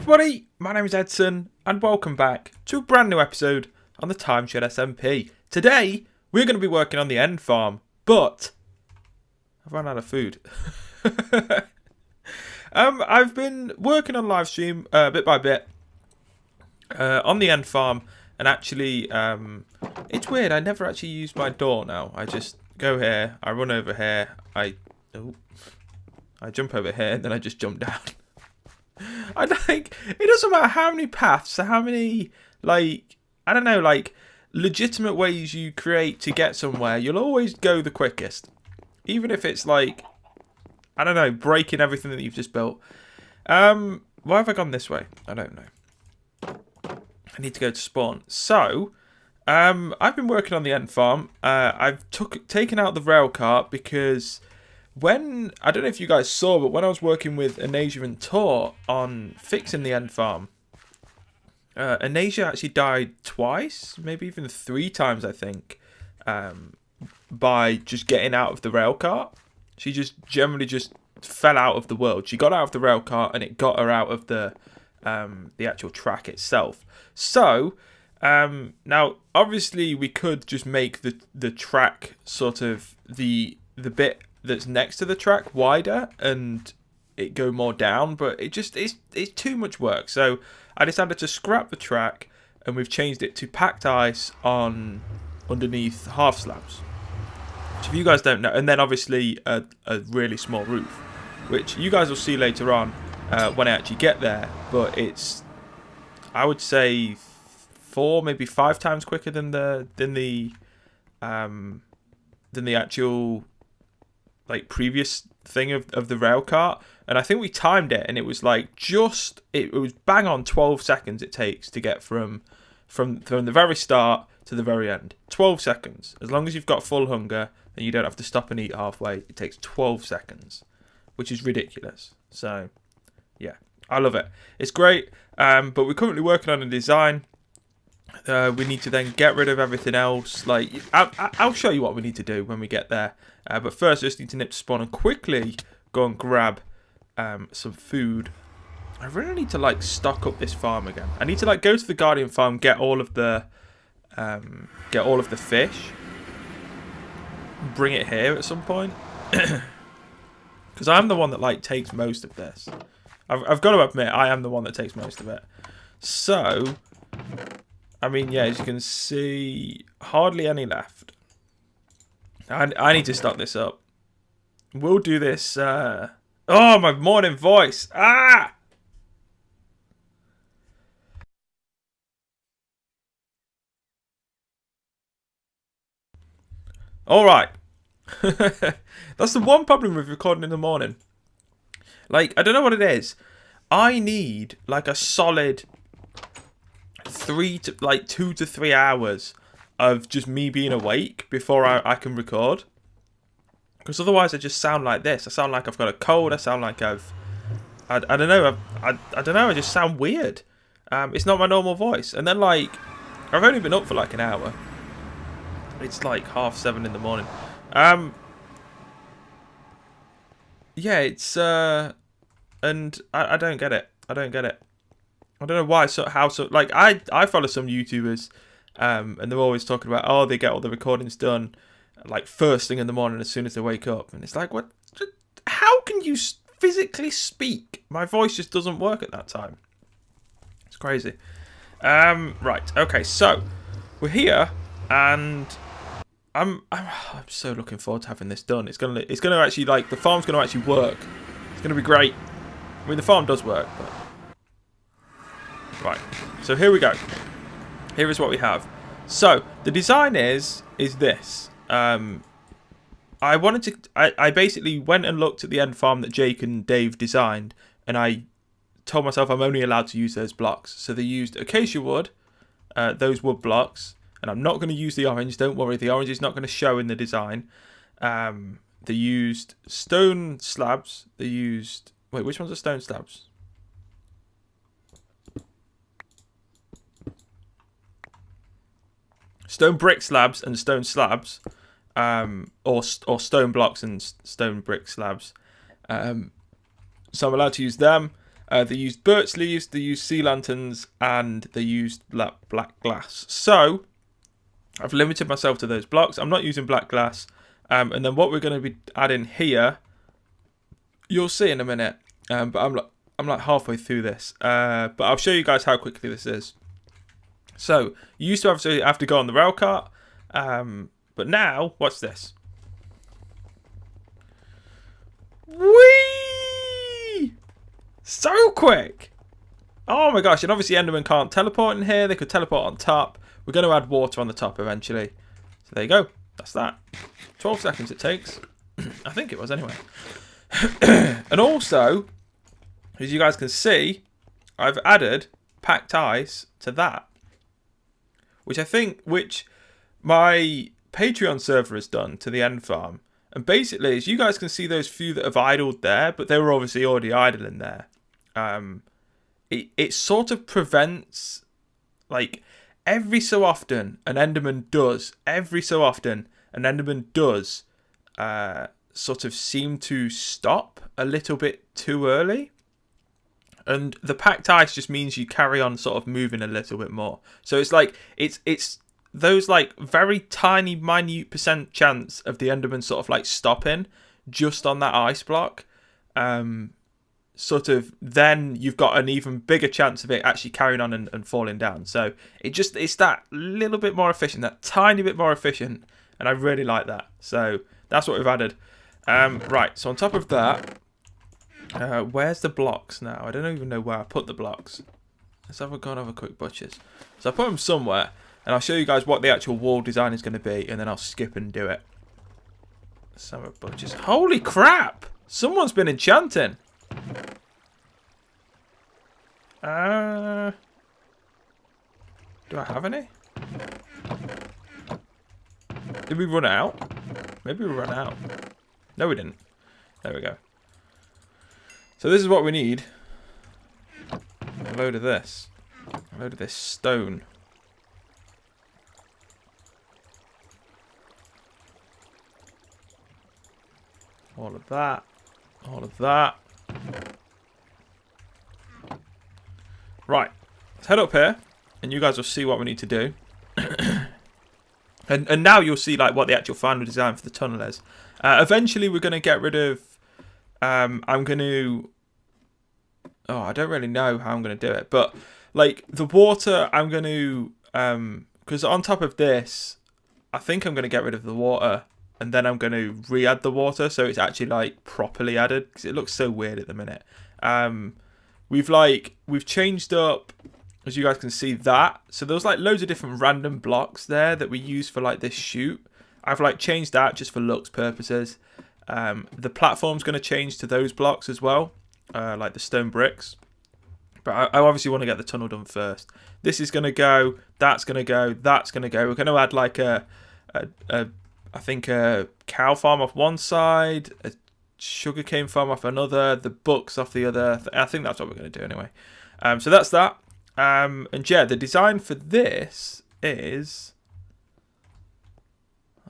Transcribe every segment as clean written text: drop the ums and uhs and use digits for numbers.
everybody, my name is Edson, and welcome back to a brand new episode on the TimeShot SMP. Today, we're going to be working on the end farm, but I've run out of food. I've been working on live stream bit by bit on the end farm, and actually, it's weird, I never actually use my door now. I just go here, I run over here, I jump over here, and then I just jump down. It doesn't matter how many paths, how many, legitimate ways you create to get somewhere, you'll always go the quickest. Even if it's breaking everything that you've just built. Why have I gone this way? I don't know. I need to go to spawn. So, I've been working on the end farm. I've taken out the rail cart because I don't know if you guys saw, but when I was working with Anasia and Tor on fixing the end farm, Anasia actually died twice, maybe even 3 times, I think, by just getting out of the rail cart. She just generally just fell out of the world. She got out of the rail cart and it got her out of the actual track itself. So, now, obviously, we could just make the track sort of the bit that's next to the track wider and it go more down, but it's too much work. So I decided to scrap the track, and we've changed it to packed ice on underneath half slabs, which if you guys don't know, and then obviously a really small roof, which you guys will see later on when I actually get there. But it's, I would say, 4 maybe 5 times quicker than the actual previous thing of the rail cart. And I think we timed it, and it was it was bang on 12 seconds it takes to get from the very start to the very end. 12 seconds. As long as you've got full hunger and you don't have to stop and eat halfway, it takes 12 seconds, which is ridiculous. So yeah, I love it. It's great. But we're currently working on a design. We need to then get rid of everything else. I'll show you what we need to do when we get there. But first, I just need to nip to spawn and quickly go and grab some food. I really need to stock up this farm again. I need to go to the Guardian farm, get all of the fish, bring it here at some point, because I'm the one that takes most of this. I've got to admit, I am the one that takes most of it. So, I mean, yeah, as you can see, hardly any left. I need to stock this up. We'll do this. Oh, my morning voice. Ah! Alright. That's the one problem with recording in the morning. I don't know what it is. I need, a solid 2 to 3 hours of just me being awake before I can record, because otherwise I just sound like this. I sound like I've got a cold. I sound like I don't know. I don't know. I just sound weird. It's not my normal voice. And then I've only been up for an hour. It's 7:30 in the morning. Yeah, it's and I don't get it. I don't get it. I don't know why. I follow some YouTubers, and they're always talking about, they get all the recordings done first thing in the morning as soon as they wake up, and it's what? How can you physically speak? My voice just doesn't work at that time. It's crazy. Right. Okay. So we're here, and I'm so looking forward to having this done. It's gonna actually the farm's gonna actually work. It's gonna be great. I mean, the farm does work, but. Right, so here we go. Here is what we have. So the design is this. I basically went and looked at the end farm that Jake and Dave designed, and I told myself I'm only allowed to use those blocks. So they used acacia wood, those wood blocks, and I'm not going to use the orange. Don't worry, the orange is not going to show in the design. They used stone slabs. Wait, which ones are stone slabs? Stone brick slabs and stone slabs, or stone blocks and stone brick slabs. So I'm allowed to use them. They used birch leaves, they used sea lanterns, and they used black glass. So I've limited myself to those blocks. I'm not using black glass. And then what we're going to be adding here, you'll see in a minute. But I'm like halfway through this. But I'll show you guys how quickly this is. So you used to obviously have to go on the rail cart. But now, watch this. Whee! So quick! Oh my gosh, and obviously Enderman can't teleport in here. They could teleport on top. We're going to add water on the top eventually. So there you go. That's that. 12 seconds it takes. I think it was anyway. And also, as you guys can see, I've added packed ice to that. Which my Patreon server has done to the end farm. And basically, as you guys can see those few that have idled there, but they were obviously already idling there. It sort of prevents, like, every so often an Enderman does sort of seem to stop a little bit too early. And the packed ice just means you carry on sort of moving a little bit more. So it's like, it's those like very tiny, minute % chance of the Enderman sort of like stopping just on that ice block. Sort of then you've got an even bigger chance of it actually carrying on and falling down. So it's that little bit more efficient, that tiny bit more efficient, and I really like that. So that's what we've added. Right, so on top of that, where's the blocks now? I don't even know where I put the blocks. Let's have a quick butchers. So I put them somewhere, and I'll show you guys what the actual wall design is going to be, and then I'll skip and do it. Summer butchers. Holy crap! Someone's been enchanting. Do I have any? Did we run out? Maybe we ran out. No, we didn't. There we go. So this is what we need. A load of this. A load of this stone. All of that. All of that. Right. Let's head up here. And you guys will see what we need to do. and now you'll see like what the actual final design for the tunnel is. Eventually we're going to get rid of... I'm going to... Oh, I don't really know how I'm going to do it. But like the water, I'm going to... because on top of this, I think I'm going to get rid of the water. And then I'm going to re-add the water. So it's actually like properly added. Because it looks so weird at the minute. We've changed up... As you guys can see that. So there's like loads of different random blocks there that we use for like this shoot. I've like changed that just for looks purposes. The platform's going to change to those blocks as well. Like the stone bricks. But I obviously want to get the tunnel done first. This is going to go. That's going to go. That's going to go. We're going to add like I think a cow farm off one side. A sugarcane farm off another. The books off the other. I think that's what we're going to do anyway. So that's that. And yeah, the design for this is...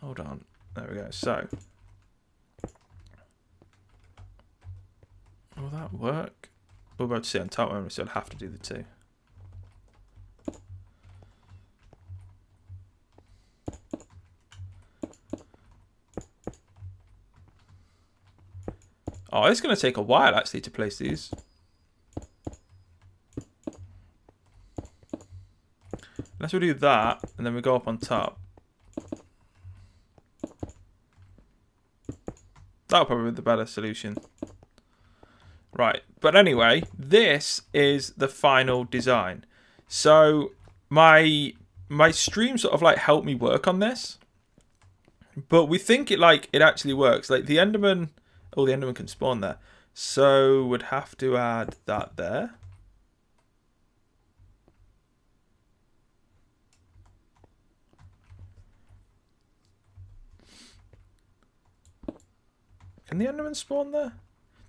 Hold on. There we go. So... Will that work? We're about to see on top memory, so I'll have to do the two. Oh, it's going to take a while actually to place these. Let's do that, and then we go up on top. That'll probably be the better solution. Right, but anyway, this is the final design. So my stream sort of like helped me work on this, but we think it actually works. Like the Enderman, the Enderman can spawn there, so we'd have to add that there. Can the Enderman spawn there?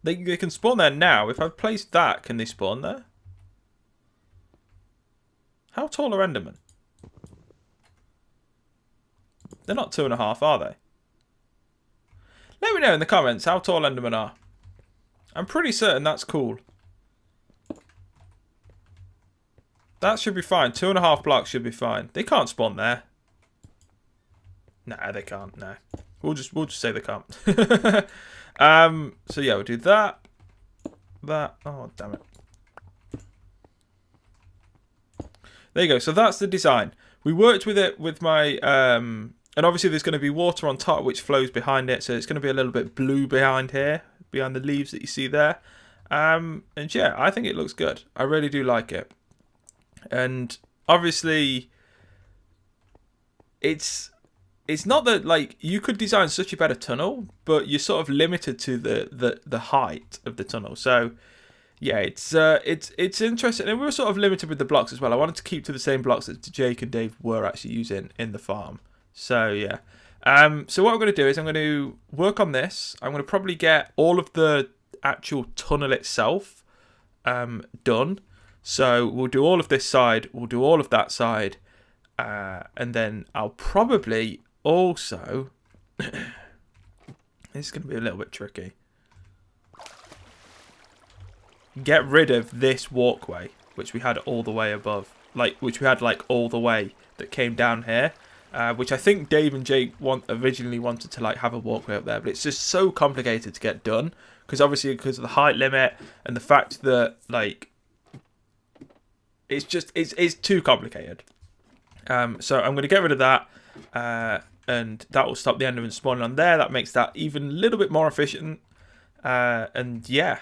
They can spawn there now. If I've placed that, can they spawn there? How tall are Endermen? They're not 2.5, are they? Let me know in the comments how tall Endermen are. I'm pretty certain that's cool. That should be fine. 2.5 blocks should be fine. They can't spawn there. Nah, they can't. No. We'll just say they can't. So yeah, we'll do that. That. Oh, damn it. There you go. So that's the design. We worked with it with my and obviously there's going to be water on top which flows behind it, so it's going to be a little bit blue behind here, behind the leaves that you see there. And yeah, I think it looks good. I really do like it. And obviously it's not that, like, you could design such a better tunnel, but you're sort of limited to the height of the tunnel. So yeah, it's interesting, and we were sort of limited with the blocks as well. I wanted to keep to the same blocks that Jake and Dave were actually using in the farm. So yeah, so what I'm going to do is I'm going to work on this. I'm going to probably get all of the actual tunnel itself done. So we'll do all of this side, we'll do all of that side, and then I'll probably also this is going to be a little bit tricky. Get rid of this walkway, which we had all the way above, which we had all the way that came down here, which I think Dave and Jake originally wanted to have a walkway up there, but it's just so complicated to get done because of the height limit and the fact that it's too complicated. So I'm going to get rid of that, and that will stop the Enderman spawning on there. That makes that even a little bit more efficient, and yeah.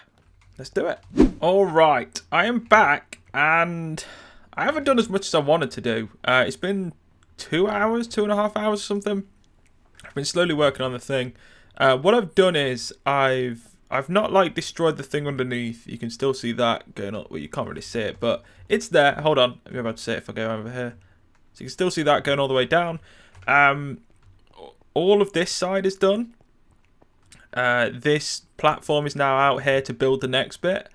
Let's do it. All right, I am back, and I haven't done as much as I wanted to do. It's been 2 hours, 2.5 hours or something. I've been slowly working on the thing. What I've done is I've not destroyed the thing underneath. You can still see that going up. Well, you can't really see it, but it's there. Hold on, I'm about to see it if I go over here. So you can still see that going all the way down. All of this side is done. This platform is now out here to build the next bit.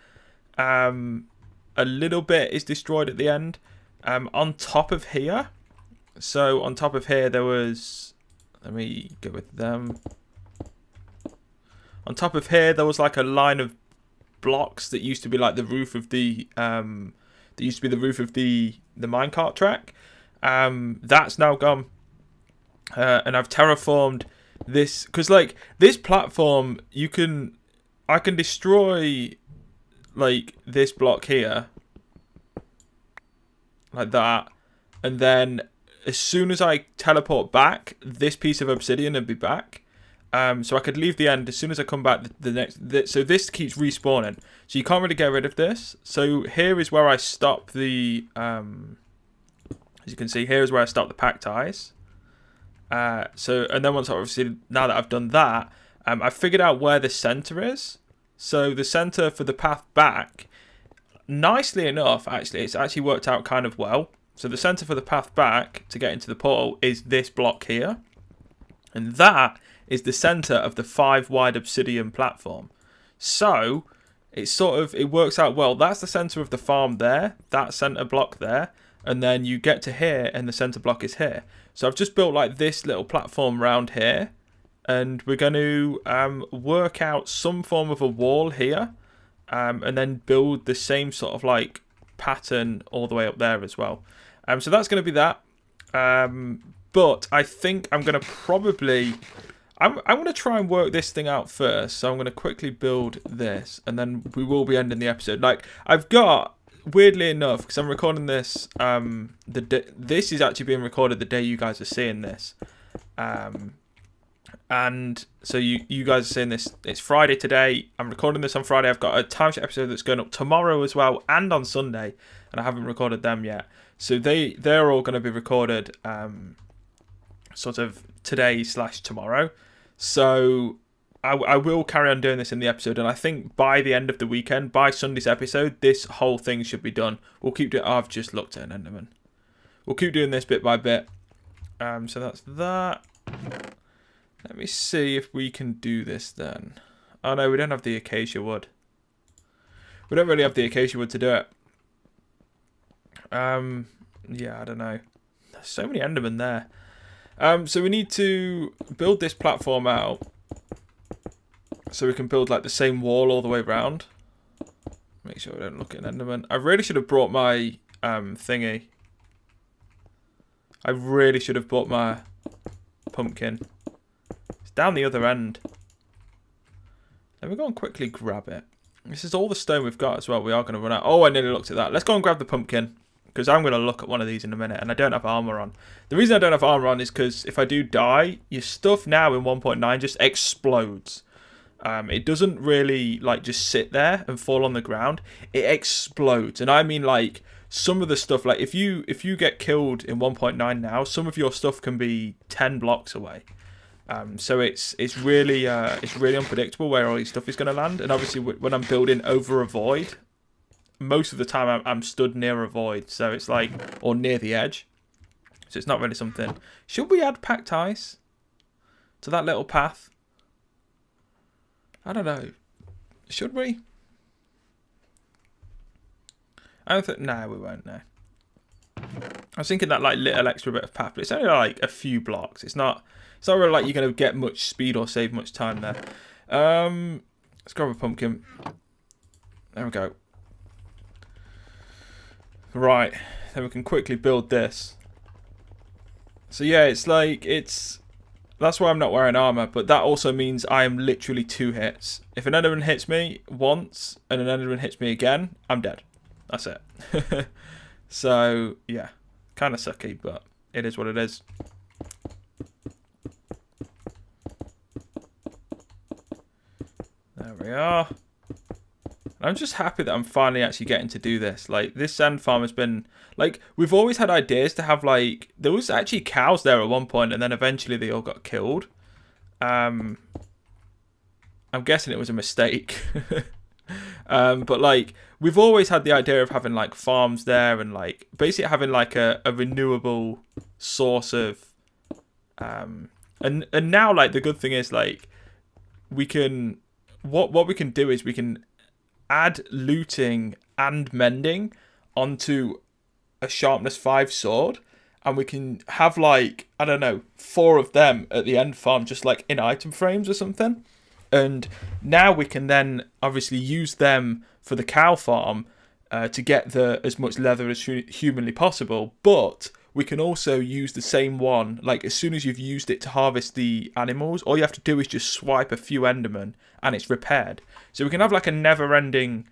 A little bit is destroyed at the end. On top of here, so on top of here there was, let me go with them. On top of here there was a line of blocks that used to be the roof of the the minecart track. That's now gone, and I've terraformed this because this platform I can destroy this block here like that, and then as soon as I teleport back, this piece of obsidian will be back. So I could leave the end as soon as I come back. So this keeps respawning, so you can't really get rid of this. So here is where I stop the as you can see, here is where I stop the pack ties. And then once obviously now that I've done that, I've figured out where the center is. So the center for the path back, nicely enough, actually, it's actually worked out kind of well. So the center for the path back to get into the portal is this block here, and that is the center of the 5 wide obsidian platform. So it works out well. That's the center of the farm there, that center block there, and then you get to here and the center block is here. So I've just built this little platform round here, and we're going to work out some form of a wall here, and then build the same sort of pattern all the way up there as well. So that's going to be that. But I think I'm going to probably I'm going to try and work this thing out first. So I'm going to quickly build this, and then we will be ending the episode. I've got, weirdly enough, because I'm recording this, this is actually being recorded the day you guys are seeing this, and so you guys are seeing this. It's Friday today. I'm recording this on Friday. I've got a TimeShot episode that's going up tomorrow as well, and on Sunday, and I haven't recorded them yet. So they're all going to be recorded, sort of today/tomorrow. So I will carry on doing this in the episode, and I think by the end of the weekend, by Sunday's episode, this whole thing should be done. We'll keep doing. I've just looked at an Enderman. We'll keep doing this bit by bit. So that's that. Let me see if we can do this then. Oh no, we don't have the acacia wood. We don't really have the acacia wood to do it. Yeah, I don't know. There's so many Endermen there. So we need to build this platform out so we can build the same wall all the way around. Make sure we don't look at an Enderman. I really should have brought my thingy. I really should have bought my pumpkin. It's down the other end. Let me go and quickly grab it. This is all the stone we've got as well. We are going to run out. Oh, I nearly looked at that. Let's go and grab the pumpkin, because I'm going to look at one of these in a minute, and I don't have armor on. The reason I don't have armor on is because if I do die, your stuff now in 1.9 just explodes. It doesn't really like just sit there and fall on the ground. It explodes, and I mean like some of the stuff. Like if you get killed in 1.9 now, some of your stuff can be 10 blocks away. So it's really unpredictable where all your stuff is going to land. And obviously when I'm building over a void, most of the time I'm stood near a void, so it's like, or near the edge. So it's not really something. Should we add packed ice to that little path? I don't know. Should we? I don't think. No, we won't. No. I was thinking that like little extra bit of path, but it's only like a few blocks. It's not really like you're going to get much speed or save much time there. Let's grab a pumpkin. There we go. Right, then we can quickly build this. So yeah, it's like, that's why I'm not wearing armor, but that also means I am literally 2 hits. If an enderman hits me once and an enderman hits me again, I'm dead. That's it. So yeah, kind of sucky, but it is what it is. There we are. I'm just happy that I'm finally actually getting to do this. Like, this sand farm has been, like, we've always had ideas to have, like, there was actually cows there at one point, and then eventually they all got killed. I'm guessing it was a mistake. But, like, we've always had the idea of having, like, farms there and, like, basically having, like, a renewable source of, and now, like, the good thing is, like, we can, what we can do is we can add looting and mending onto a sharpness 5 sword, and we can have like, I don't know, 4 of them at the end farm, just like in item frames or something. And now we can then obviously use them for the cow farm to get as much leather as humanly possible, but we can also use the same one, like as soon as you've used it to harvest the animals, all you have to do is just swipe a few endermen and it's repaired. So we can have like a never-ending,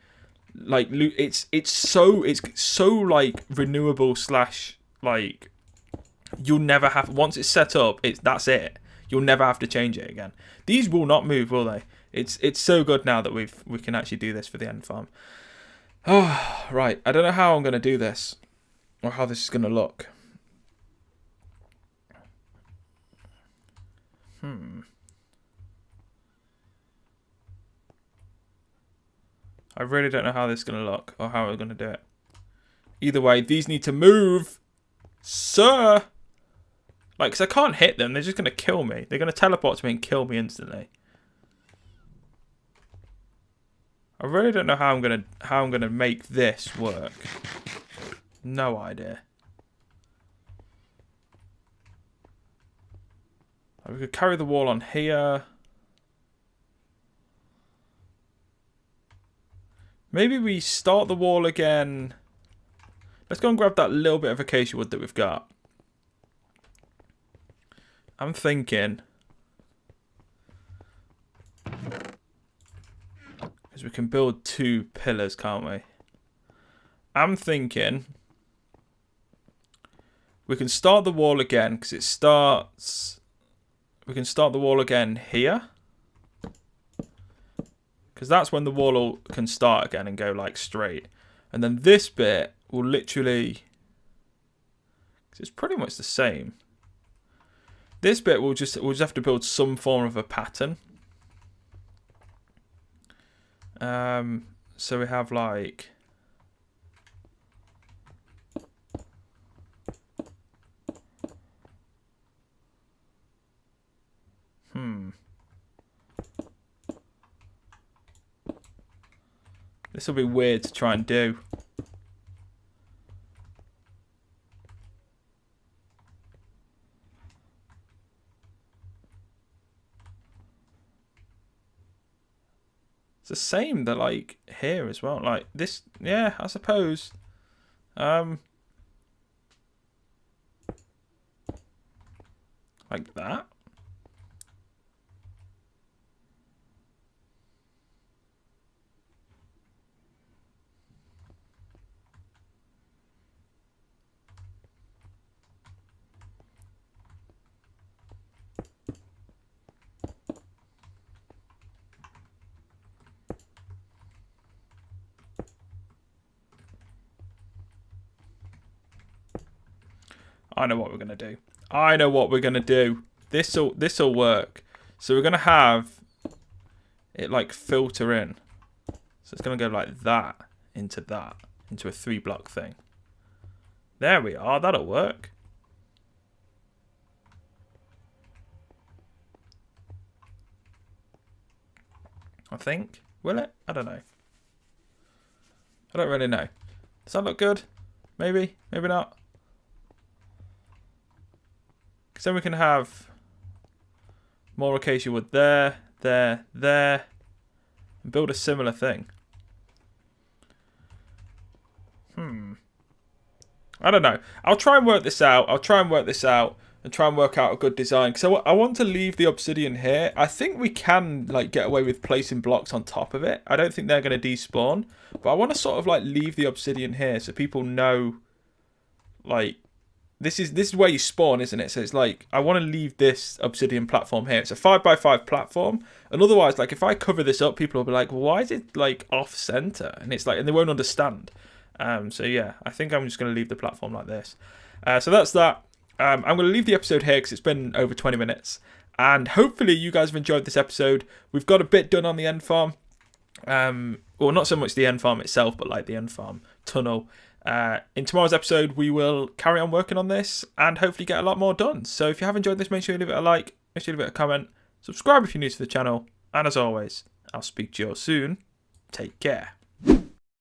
like, it's so like renewable / like, you'll never have, once it's set up, that's it. You'll never have to change it again. These will not move, will they? It's so good now that we can actually do this for the end farm. Oh, right. I don't know how I'm going to do this or how this is going to look. I really don't know how this is going to look or how we're going to do it. Either way, these need to move, sir. Like, because I can't hit them. They're just going to kill me. They're going to teleport to me and kill me instantly. I really don't know how I'm gonna make this work. No idea. We could carry the wall on here. Maybe we start the wall again. Let's go and grab that little bit of acacia wood that we've got. I'm thinking, because we can build 2 pillars, can't we? I'm thinking we can start the wall again, because it starts. We can start the wall again here, because that's when the wall can start again and go like straight. And then this bit will literally, because it's pretty much the same. This bit we'll just have to build some form of a pattern. So we have like, this will be weird to try and do. It's the same that like here as well. Like this, yeah, I suppose. I'm Like that. I know what we're going to do. I know what we're going to do. This'll work. So we're going to have it like filter in. So it's going to go like that, into a 3-block thing. There we are. That'll work. I think. Will it? I don't know. I don't really know. Does that look good? Maybe. Maybe not. Because then we can have more acacia wood there, there, there, and build a similar thing. I don't know. I'll try and work this out. And try and work out a good design. Because I want to leave the obsidian here. I think we can like get away with placing blocks on top of it. I don't think they're going to despawn. But I want to sort of like leave the obsidian here so people know, like, this is where you spawn, isn't it? So it's like, I want to leave this obsidian platform here. It's a 5x5 platform. And otherwise, like, if I cover this up, people will be like, well, why is it like off center? And it's like, and they won't understand. So yeah, I think I'm just going to leave the platform like this. So that's that. I'm going to leave the episode here because it's been over 20 minutes. And hopefully you guys have enjoyed this episode. We've got a bit done on the end farm. Well, not so much the end farm itself, but like the end farm tunnel. In tomorrow's episode, we will carry on working on this and hopefully get a lot more done. So if you have enjoyed this, make sure you leave it a like, make sure you leave it a comment, subscribe if you're new to the channel. And as always, I'll speak to you all soon. Take care.